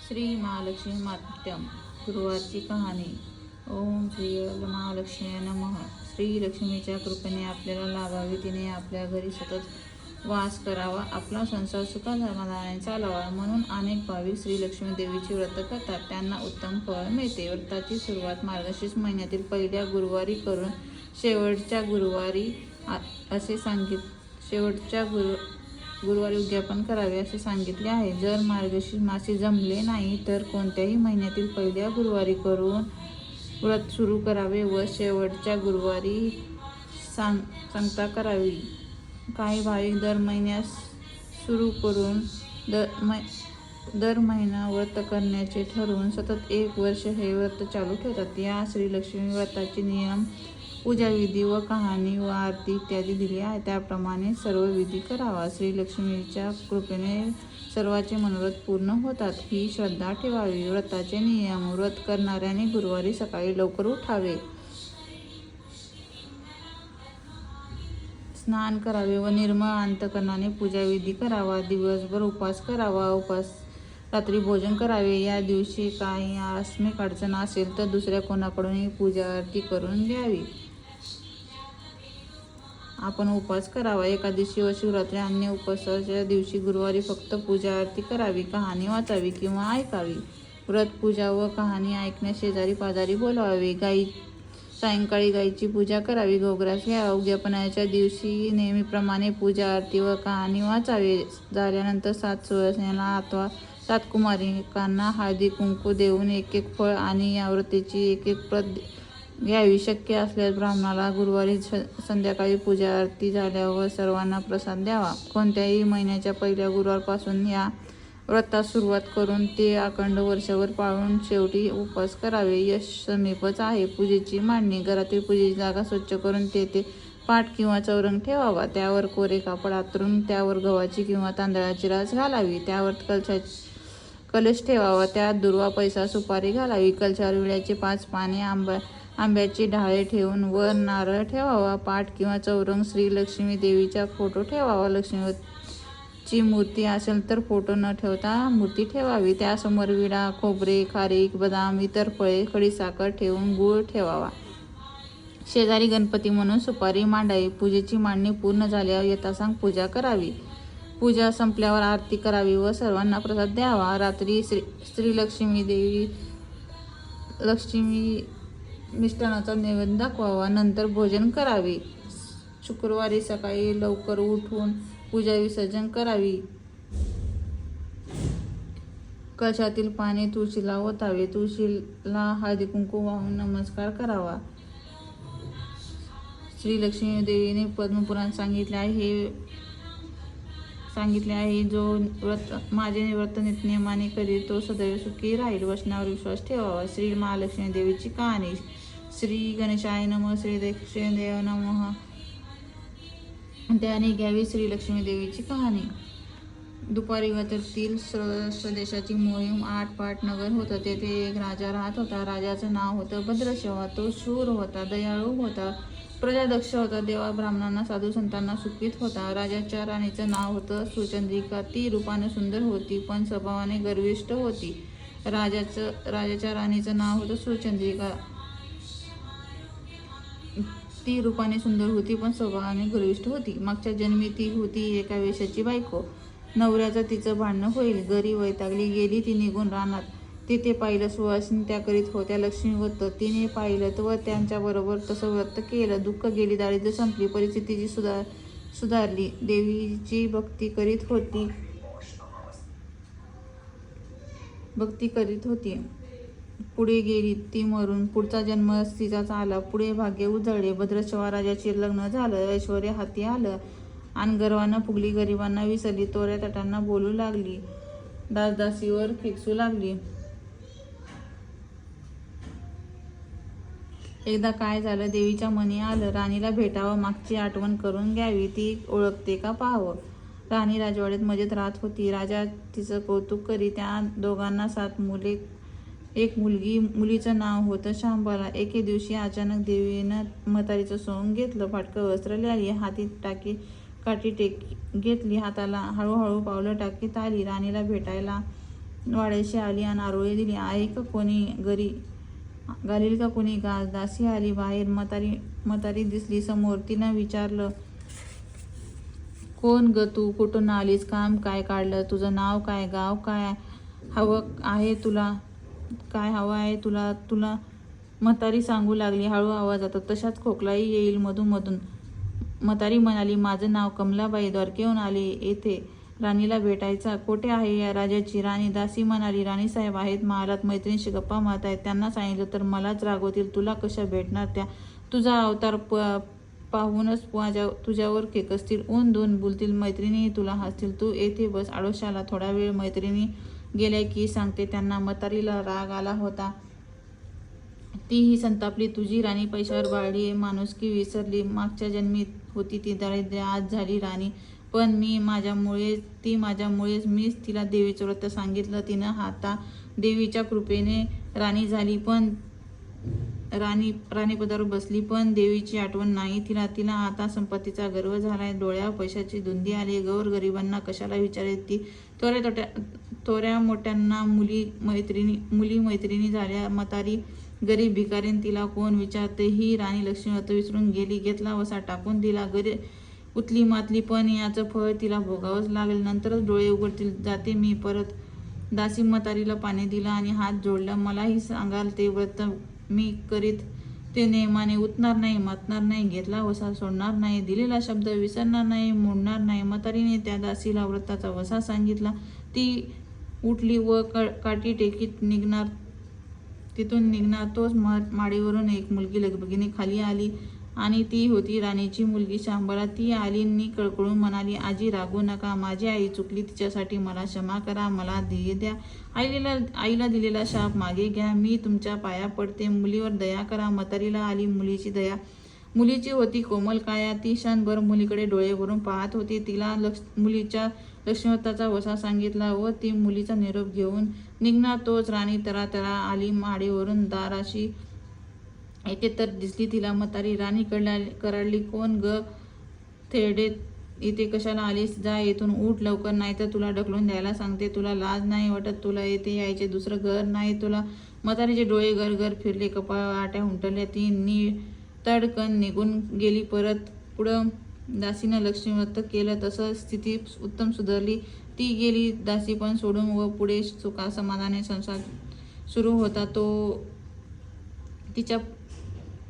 श्री महालक्ष्मी मात्यम गुरुवारची कहाणी. ओम श्री महालक्ष्मी नमः. श्री लक्ष्मीच्या कृपेने आपल्याला लाभावी, तिने आपल्या घरी सतत वास करावा, आपला संसार सुखसमाधानाने चालावा म्हणून अनेक भाविक श्री लक्ष्मी देवीची व्रत करतात. त्यांना उत्तम फळ मिळते. व्रताची सुरुवात मार्गशीर्ष महिन्यातील पहिल्या गुरुवारी करून शेवटच्या गुरुवारी गुरुवारी उद्यापन करावे असे सांगितले आहे. जर मार्गशीर्ष मासी जमले नाही तर कोणत्याही महिन्यातील पहिल्या गुरुवारी करून व्रत सुरू करावे व शेवटच्या गुरुवारी सांगता करावी. काही भाविक दर महिन्यास सुरू करून दर महिना व्रत करण्याचे ठरवून सतत 1 वर्ष हे व्रत चालू ठेवतात. या श्रीलक्ष्मी व्रताचे नियम, पूजाविधी व कहाणी व आरती इत्यादी दिली आहे. त्याप्रमाणे सर्व विधी करावा. श्रीलक्ष्मीच्या कृपेने सर्वांचे मनोरथ पूर्ण होतात, ही श्रद्धा ठेवावी. व्रताचे नियम. व्रत करणाऱ्याने गुरुवारी सकाळी लवकर उठावे, स्नान करावे व निर्मळ अंतकरणाने पूजाविधी करावा. दिवसभर उपवास करावा. रात्री भोजन करावे. या दिवशी काही आकस्मिक अडचण असेल तर दुसऱ्या कोणाकडूनही पूजा आरती करून घ्यावी. आपण उपवास करावा. एकादशी व शिवरात्री अन्य उपवासाच्या दिवशी गुरुवारी फक्त पूजा आरती करावी, कहाणी वाचावी किंवा ऐकावी. व्रत, पूजा व कहाणी ऐकण्यास शेजारी पाजारी बोलावे. सायंकाळी गायीची पूजा करावी, गोग्रास घ्यावा. उद्यापनाच्या दिवशी नेहमीप्रमाणे पूजा आरती व कहाणी वाचावे. झाल्यानंतर 7 सुवासिनींना अथवा 7 कुमारिकांना हळदी कुंकू देऊन 1 फळ आणि या व्रताची 1 प्रत घ्यावी. शक्य असल्यास ब्राह्मणाला गुरुवारी संध्याकाळी पूजा आरती झाल्यावर सर्वांना प्रसाद द्यावा. कोणत्याही महिन्याच्या पहिल्या गुरुवारपासून या व्रतास सुरुवात करून ते अखंड वर्षभर पाळून शेवटी उपवास करावे. यश समीपच आहे. पूजेची मांडणी. घरातील पूजेची जागा स्वच्छ करून तेथे पाट किंवा चौरंग ठेवावा. त्यावर कोरे कापड अंथरून त्यावर गव्हाची किंवा तांदळाची रास घालावी. त्यावर कलश ठेवावा. त्यात दुर्वा, पैसा, सुपारी घालावी. कलशावर विड्याचे 5 पाने, आंब्याची ढाळे ठेवून वर नारळ ठेवावा. पाट किंवा चौरंग श्री लक्ष्मी देवीचा फोटो ठेवावा. लक्ष्मीची मूर्ती असेल तर फोटो न ठेवता मूर्ती ठेवावी. त्यासमोर विडा, खोबरे, खारीक, बदाम, इतर फळे, खडीसाखर ठेवून गूळ ठेवावा. शेजारी गणपती म्हणून सुपारी मांडावी. पूजेची मांडणी पूर्ण झाल्यावर यथासांग पूजा करावी. पूजा संपल्यावर आरती करावी व सर्वांना प्रसाद द्यावा. रात्री श्री लक्ष्मी मिष्टानाचा नैवेद्य दाखवावा. नंतर भोजन करावे. शुक्रवारी सकाळी लवकर उठून पूजा विसर्जन करावी. कलशातील पाणी तुळशीला ओतावे. तुळशीला हळदी कुंकू वाहून नमस्कार करावा. श्री लक्ष्मी देवीने पद्मपुराण सांगितले आहे, जो माझे व्रत नियमाने करील तो सदैव सुखी राहील. वचनावर विश्वास ठेवावा. श्री महालक्ष्मी देवीची कहाणी. श्री गणेशाय नमः. श्री दक्षिणदेव नमः. त्याने घ्यावी श्री लक्ष्मी देवीची कहाणी. दुपारी गतीतील स्वदेशाची मोहीम 8 पाट नगर होतं. तेथे एक राजा राहत होता. राजाचं नाव होतं भद्रशिवा. तो शूर होता, दयाळू होता, प्रजादक्ष होता. देवा ब्राह्मणांना, साधू संतांना सुखीत होता. राजाच्या राणीचं नाव होतं सुचंद्रिका. ती रूपाने सुंदर होती पण स्वभावाने गर्विष्ठ होती. राजाच्या राणीचं नाव होतं सुचंद्रिका. ती रूपाने सुंदर होती पण स्वभावाने गर्विष्ठ होती. मागच्या जन्मी ती होती एका वेश्याची बायको. नवऱ्याचं तिचं भांडणं होईल. घरी वैतागली गेली ती निघून रानात. तिथे पाहिलं सुवासिनी त्या करीत होत्या लक्ष्मी व्रत. तिने पाहिलं व त्यांच्याबरोबर तसं व्रत केलं. दुःख गेली, दारिद्र्य संपली, परिस्थितीची सुधारली. देवीची भक्ती करीत होती. पुढे गेली ती मरून. पुढचा जन्म तिचाच आला. पुढे भाग्य उजळले. भद्रशिवा राजाचे लग्न झालं. ऐश्वर हाती आलं आणि गर्वानं फुगली. गरिबांना विसरली. तोऱ्या तटांना बोलू लागली. दासदासीवर खेकसू लागली. एकदा काय झालं, देवीच्या मनी आलं राणीला भेटावं, मागची आठवण करून घ्यावी, ती ओळखते का पाहावं. राणी राजवाड्यात मजेत राहत होती. राजा तिचं कौतुक करी. त्या दोघांना 7 मुले, 1 मुलगी. मुलीचं नाव होतं शांबला. एके दिवशी अचानक देवीनं म्हातारीचं सोंग घेतलं. फाटकं वस्त्र लिहिली. हाती काठी घेतली. हाताला हळूहळू पावलं टाकीत आली. राणीला भेटायला वाड्याशी आली आणि आरोळी दिली. आहे का कोणी घरी? घालील का कोणी घास? दासी आली बाहेर. म्हातारी दिसली समोर. तिनं विचारलं, कोण ग तू? कुठून आलीस? काम काय काढलं? तुझं नाव काय? गाव काय? हवं आहे तुला? काय हवं आहे तुला? तुला म्हातारी सांगू लागली हळू आवाजात. तशाच खोकलाही येईल मधून. म्हातारी म्हणाली, माझं नाव कमलाबाई, द्वारकेहून आले येथे राणीला भेटायचा. कोठे आहे या राजाची राणी? दासी म्हणाली, राणीसाहेब आहेत महालात, मैत्रिणीशी गप्पा मारतायत. त्यांना सांगितलं तर मलाच रागवतील. तुला कशा भेटणार त्या? तुझा अवतार पाहूनच तुझ्यावर खेकसतील, ऊन धुवून बोलतील, मैत्रिणीही तुला हसतील. तू येथे बस आडोशाला, थोडा वेळ मैत्रिणी गेल्या की सांगते त्यांना. म्हातारीला राग आला होता. तीही संतापली. तुझी राणी पैशावर बाळली, माणुसकी विसरली. मागच्या जन्मी होती ती दारिद्र्य, आज झाली राणी. पण ती माझ्यामुळेच. मीच तिला देवीचं व्रत सांगितलं. तिनं आता देवीच्या कृपेने राणी झाली, पण राणीपदावर बसली. पण देवीची आठवण नाही तिला. तिला आता संपत्तीचा गर्व झालाय. डोळ्यावर पैशाची धुंदी आली. गोरगरिबांना कशाला विचारेल ती? थोड्या मोठ्यांना मुली मैत्रिणी झाल्या. म्हातारी गरीब भिकारीन तिला कोण विचारते? ही राणी लक्ष्मीवत विसरून गेली. घेतला वसा टाकून दिला. उतली मातली, पण याचं फळ तिला भोगावंच लागेल. नंतरच डोळे उघडतील. जाते मी परत. दासी म्हातारीला पाणी दिलं आणि हात जोडला. मलाही सांगाल ते व्रत मी करीत ते नेमाने. उतणार नाही, मातणार नाही, घेतला वसा सोडणार नाही, दिलेला शब्द विसरणार नाही, मोडणार नाही. म्हातारीने त्या दासीला व्रताचा वसा सांगितला. ती उठली व काठी टेकीत तिथून निघणार तोच माडीवरून एक मुलगी लगबगीने खाली आली आणि ती होती राणीची मुलगी शांबळा. ती आली नी कळकळून म्हणाली, आजी रागवू नका, माझी आई चुकली, तिच्यासाठी मला क्षमा करा, मला ध्येय द्या. आईला दिलेला शाप मागे घ्या, मी तुमच्या पाया पडते, मुलीवर दया करा. म्हातारीला आली मुलीची दया. मुलीची होती कोमल काया. ती क्षणभर मुलीकडे डोळे भरून पाहत होती. तिला मुलीच्या लक्ष्मीवताचा वसा सांगितला व ती मुलीचा निरोप घेऊन निघणार तोच राणी तरा आली माडीवरून. दाराशी येते तर दिसली तिला म्हातारी. राणी कराडली, कोण ग थेरडे, इथे कशाला आलीस? जा येथून, उठ लवकर, नाहीतर तुला ढकलून द्यायला सांगते. तुला लाज नाही वाटत? तुला येथे यायचे दुसरं घर नाही तुला? म्हातारीचे डोळे घर फिरले, कपाळ आट्या उमटल्या. ती तडकन निघून गेली परत. पुढं दासीनं लक्ष्मीव्रत केलं तसं स्थिती उत्तम सुधारली. ती गेली दासी पण सोडून व पुढे सुखा समाधाने संसार सुरू होता.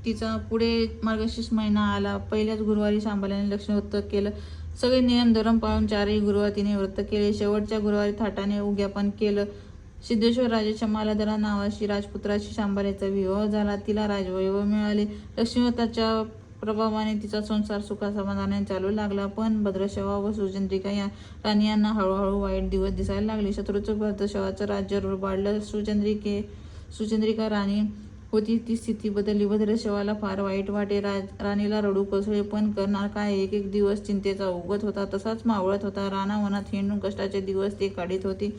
तिचा पुढे मार्गशीर्ष महिना आला. पहिल्याच गुरुवारी शांबल्याने लक्ष्मीव्रत केलं. सगळे नियम धर्म पाळून 4ही गुरुवार तिने व्रत केले. शेवटच्या गुरुवारी थाटाने उद्यापन केलं. सिद्धेश्वर राजाच्या मालाधरा नावाशी राजपुत्राशी शांबल्याचा विवाह झाला. तिला राजवैभव मिळाले. लक्ष्मीव्रताच्या प्रभावाने तिचा संसार सुखासमाधानाने चालू लागला. पण भद्रशवा व सुचंद्रिका या राणी यांना हळूहळू वाईट दिवस दिसायला लागले. शत्रूचं भद्रशवाचं राज्य वाढलं. सुचंद्रिका राणी होती ती स्थिती बदलली. भद्रशवाला फार वाईट वाटे. राणीला रडू कोसळे, पण करणार काय? एक दिवस चिंतेचा उगत होता तसाच मावळत होता. रानावनात हिंडून कष्टाचे दिवस ते काढीत होती.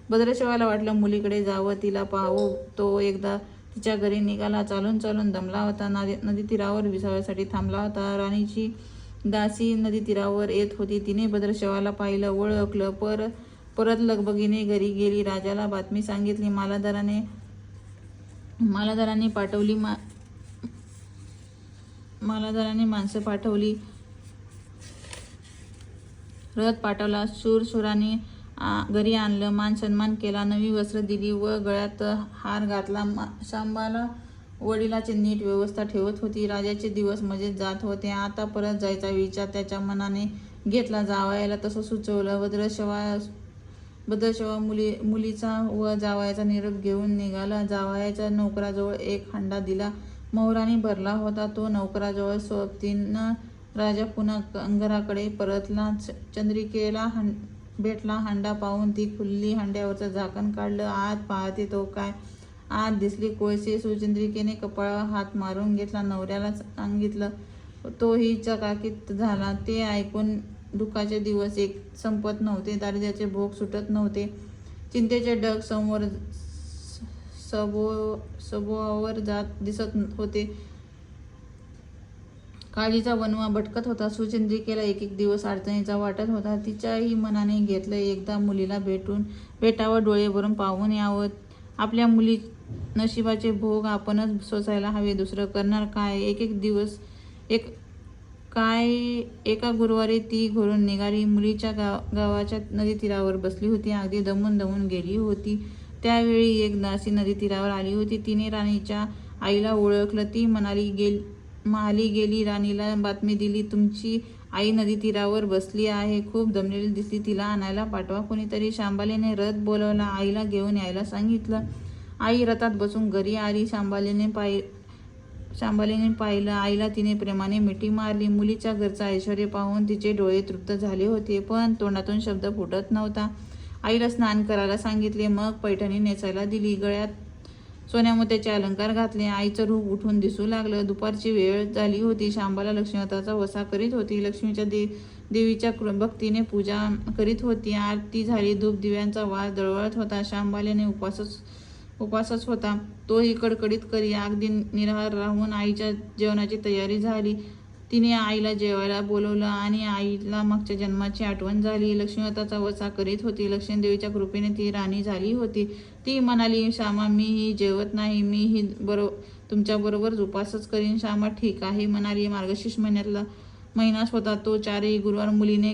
भद्रशवाला वाटलं मुलीकडे जावं, तिला पाहावं. तो एकदा तिच्या घरी निघाला. चालून दमला होता. नदी तीरावर विसाव्यासाठी थांबला होता. राणीची दासी नदी तीरावर येत होती. तिने भद्रशवाला पाहिलं, ओळखलं. परत लगबगीने घरी गेली. राजाला बातमी सांगितली. मालाधाराने माणसं पाठवली. रथ पाठवला. शूरांनी घरी आणलं. मान सन्मान केला. नवी वस्त्र दिली व गळ्यात हार घातला. शांबाला वडिलाची नीट व्यवस्था ठेवत होती. राजाचे दिवस मजेत जात होते. आता परत जायचा विचार त्याच्या मनाने घेतला. जावयाला तसं सुचवलं. भद्रशवा मुलीचा व जावयाचा निरोप घेऊन निघाला. जावयाच्या नोकराजवळ एक हांडा दिला. मोहराने भरला होता. तो नोकराजवळ सोबतीनं राजा पुन्हा अंगराकडे परतला. चंद्रिकेला भेटला. हांडा पाहून ती खुलली. हांड्यावरचं झाकण काढलं. आत पाहते तो काय, आत दिसले कोळसे. सुचंद्रिकेने कपाळावर हात मारून घेतला. नवऱ्याला सांगितलं. तोही चकाकीत झाला. ते ऐकून दुःखाचे दिवस एक संपत नव्हते. दारिद्र्याचे भोग सुटत नव्हते. चिंतेचे ढग सभोवावर जात दिसत होते. काळजीचा वणवा भटकत होता. सुचंद्रिकेला एक एक दिवस अडचणीचा वाटत होता. तिच्याही मनाने घेतलं एकदा मुलीला भेटावं, डोळे भरून पाहून यावं. आपल्या मुली नशिबाचे भोग आपणच सोसायला हवे, दुसरं करणार काय. एका गुरुवारी ती घरून निघाली. मुलीच्या गावाच्या नदी तीरावर बसली होती. अगदी दमून गेली होती. त्यावेळी एक दासी नदी तीरावर आली होती. तिने राणीच्या आईला ओळखलं. ती महाली गेली. राणीला बातमी दिली, तुमची आई नदी तीरावर बसली आहे, खूप दमलेली दिसली, तिला आणायला पाठवा कोणीतरी. शांबालीने रथ बोलवला. आईला घेऊन यायला सांगितलं. आई रथात बसून घरी आली. शांबालीने पाहिलं आईला. तिने प्रेमाने मिठी मारली. मुलीच्या घरचं ऐश्वर्य पाहून तिचे डोळे तृप्त झाले होते, पण तोंडातून शब्द फुटत नव्हता. आईला स्नान करायला सांगितले, मग पैठणी नेसायला दिली. गळ्यात सोन्यामोत्याचे अलंकार घातले. आईचं रूप उठून दिसू लागलं. दुपारची वेळ झाली होती. शांबाला लक्ष्मीवताचा वसा करीत होती. लक्ष्मीच्या देवीच्या भक्तीने पूजा करीत होती. आरती झाली. धूप दिव्यांचा वास दळवळत होता. शांबालेने उपासच होता, तोही कडकडीत करी. अगदी निराहार राहून आईच्या जेवणाची तयारी झाली. तिने आईला जेवायला बोलवलं आणि आईला मागच्या जन्माची आठवण झाली. लक्ष्मीवताचा वसा करीत होती. लक्ष्मीदेवीच्या कृपेने ती राणी झाली होती. ती म्हणाली, श्यामा मीही जेवत नाही, मीही तुमच्याबरोबरच उपासच करीन. श्यामा ठीक आहे म्हणाली. मार्गशीर्ष महिनाच होता तो. 4ही गुरुवार मुलीने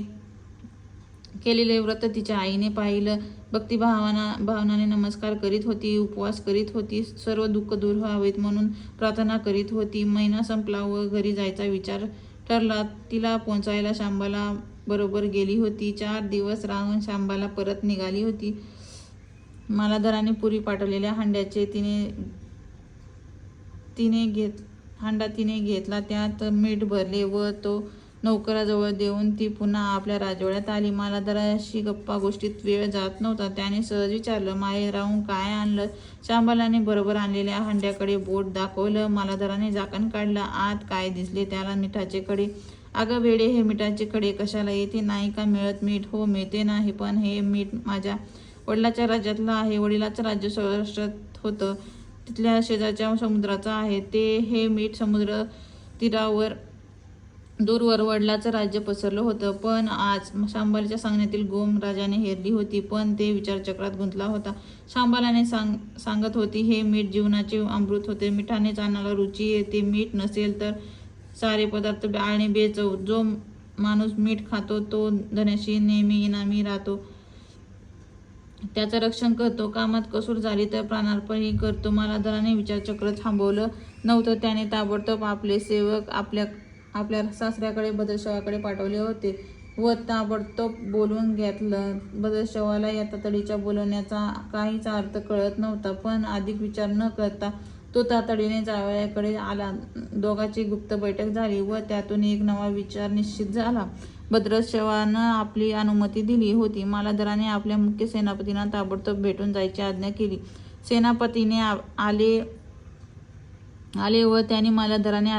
केलेले व्रत तिच्या आईने पाहिलं. भावनाने नमस्कार करीत होती, उपवास करीत होती, सर्व दुःख दूर व्हावेत म्हणून प्रार्थना करीत होती. महिना संपला व घरी जायचा विचार ठरला. तिला पोचायला शांबाला बरोबर गेली होती. 4 दिवस राहून शांबाला परत निघाली होती. मालाधराने पुरी पाठवलेल्या हांड्याचे तिने घेतला. त्यात मीठ भरले व तो नौकराजवळ देऊन ती पुन्हा आपल्या राजवाड्यात आली. मालाधराशी गप्पा गोष्टीत वेळ जात नव्हता. त्याने सहज विचारलं, माये राहून काय आणलं? शांबालाने बरोबर आणलेल्या हांड्याकडे बोट दाखवलं. मालाधराने झाकण काढलं. आत काय दिसले त्याला? मिठाचे खडे. अगं वेडे, हे मिठाचे खडे कशाला? येथे नाही का मिळत मीठ? हो मिळते नाही, पण हे मीठ माझ्या वडिलाच्या राज्यातलं आहे. वडिलाचं राज्य सौराष्ट्रात होतं. तिथल्या शेजारच्या समुद्राचं आहे हे मीठ. समुद्र तीरावर दूरवर वडिलाचं राज्य पसरलं होतं. पण आज शांबालीच्या सांगण्यातील गोम राजाने हेरली होती, पण ते विचारचक्रात गुंतला होता. शांबालाने सांगत होती, हे मीठ जीवनाचे अमृत होते. मिठानेच अन्नाला रुची येते. मीठ नसेल तर सारे पदार्थ आणि बेचव. जो माणूस मीठ खातो तो धनाशी नेहमी इनामी राहतो. त्याचं रक्षण करतो. कामात कसूर झाली तर प्राणार्पणही करतो. मालाधराने विचारचक्र थांबवलं नव्हतं. त्याने ताबडतोब आपले सेवक आपल्या सासऱ्याकडे भद्रशवाकडे पाठवले होते व ताबडतोब बोलून घेतलं. भद्रशवाला या तातडीच्या बोलवण्याचा काहीच अर्थ कळत नव्हता, पण अधिक विचार न करता तो तातडीने जावयाकडे आला. दोघांची गुप्त बैठक झाली व त्यातून एक नवा विचार निश्चित झाला. भद्रशवानं आपली अनुमती दिली होती. मालाधराने आपल्या मुख्य सेनापतींना ताबडतोब भेटून जायची आज्ञा केली. सेनापतीने आले व त्यांनी मालाधराने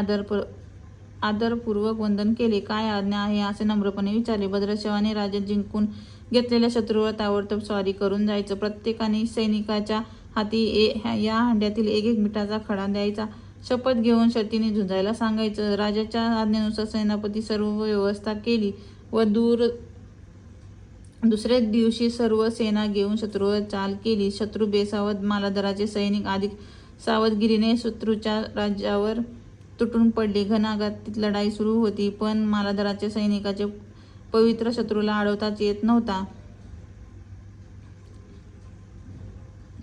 आदरपूर्वक वंदन केले. काय आज्ञा आहे असे नम्रपणे विचारले. भद्रशवाने राज्यात जिंकून घेतलेल्या शत्रूवर ताबडतोब स्वारी करून जायचं. प्रत्येकाने सैनिकाच्या हाती या हांड्यातील एक मिठाचा खडा द्यायचा. शपथ घेऊन शर्तीने झुंजायला सांगायचं. राजाच्या आज्ञेनुसार सेनापती सर्व व्यवस्था केली व दुसऱ्या दिवशी सर्व सेना घेऊन शत्रूवर चाल केली. शत्रू बेसावध. मालाधराचे सैनिक अधिक सावधगिरीने शत्रूच्या राज्यावर तुटून पडले. घणाघातीत लढाई सुरू होती, पण मालाधराच्या सैनिकाचे पवित्र शत्रूला अडवताच येत नव्हता.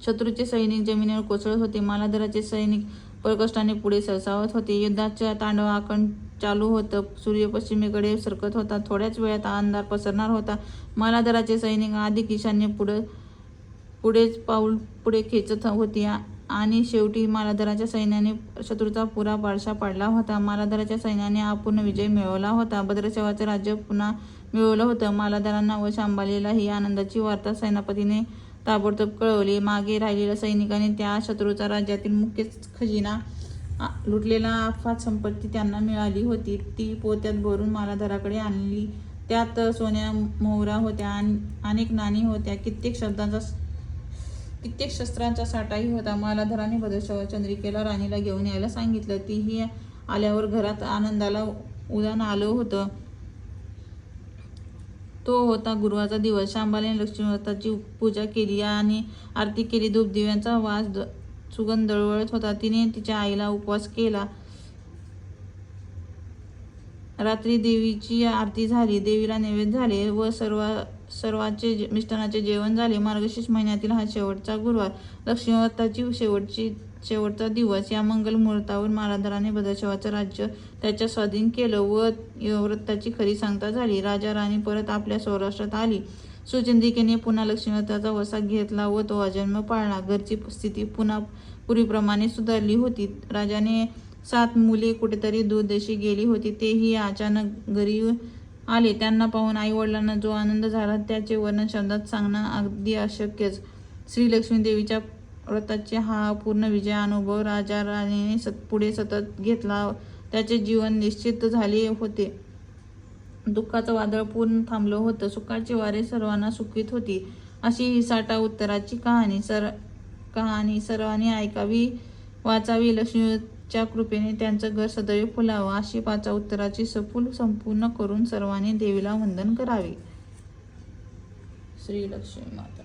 शत्रूचे सैनिक जमिनीवर कोसळत होते. मालाधराचे सैनिक परकष्टाने पुढे सरसावत होते. युद्धाच्या तांडवाकंठ चालू होतं. सूर्य पश्चिमेकडे सरकत होता. थोड्याच वेळात अंधार पसरणार होता. मालाधराचे सैनिक अधिक ईशान्य पुढेच पाऊल पुढे खेचत होते आणि शेवटी मालाधराच्या सैन्याने शत्रूचा पुरा पाडशा पाडला होता. मालाधराच्या सैन्याने अपूर्ण विजय मिळवला होता. भद्रशवाचे राज्य पुन्हा मिळवलं होतं. मालाधरांना व शांबालीला ही आनंदाची वार्ता सेनापतीने ताबडतोब कळवली. मागे राहिलेल्या सैनिकांनी त्या शत्रूचा राज्यातील मुख्य खजिना लुटलेला अफाट संपत्ती त्यांना मिळाली होती. ती पोत्यात भरून मालाधराकडे आणली. त्यात सोन्या मोहरा होत्या, अनेक नाणी होत्या, कित्येक शस्त्रांचा साठाही होता. मालाधराने भद्रशवा चंद्रिकेला राणीला घेऊन यायला सांगितलं. तीही आल्यावर घरात आनंदाला उधाण आलं होतं. तो होता गुरुवारचा दिवस. शांबाने लक्ष्मीव्रताची पूजा केली आणि आरती केली. धूपदिव्यांचा वास सुगंध दळवळत होता. तिने तिच्या आईला उपवास केला. रात्री देवीची आरती झाली. देवीला नैवेद्य झाले व सर्वांचे मिष्टांनाचे जेवण झाले. मार्गशीर्ष महिन्यातील हा शेवटचा गुरुवार, लक्ष्मीव्रताची शेवटचा दिवस. या मंगल मुहूर्तावर मालाधराने भद्रशवाचं राज्य त्याच्या स्वाधीन केलं व व्रताची खरी सांगता झाली. राजा राणी परत आपल्या सौराष्ट्रात आली. सुचंद्रिकेने पुन्हा लक्ष्मीव्रताचा वसा घेतला व तो अजन्म पाळला. घरची स्थिती पुन्हा पूर्वीप्रमाणे सुधारली होती. राजाने 7 मुले कुठेतरी दूरदेशी गेली होती. तेही अचानक घरी आले. त्यांना पाहून आई वडिलांना जो आनंद झाला त्याचे वर्णन शब्दात सांगणं अगदी अशक्यच. श्री लक्ष्मी देवीच्या व्रताचे हा अपूर्ण विजय अनुभव राजा राणीने पुढे सतत घेतला. त्याचे जीवन निश्चित झाले होते. दुःखाचं वादळ पूर्ण थांबलं होतं. सुखाची वारे सर्वांना सुखवीत होती. अशी ही 60 उत्तराची कहाणी सर्वांनी ऐकावी, वाचावी. लक्ष्मीच्या कृपेने त्यांचं घर सदैव फुलावं अशी 5 उत्तराची सफूल संपूर्ण करून सर्वांनी देवीला वंदन करावे. श्री लक्ष्मी माता.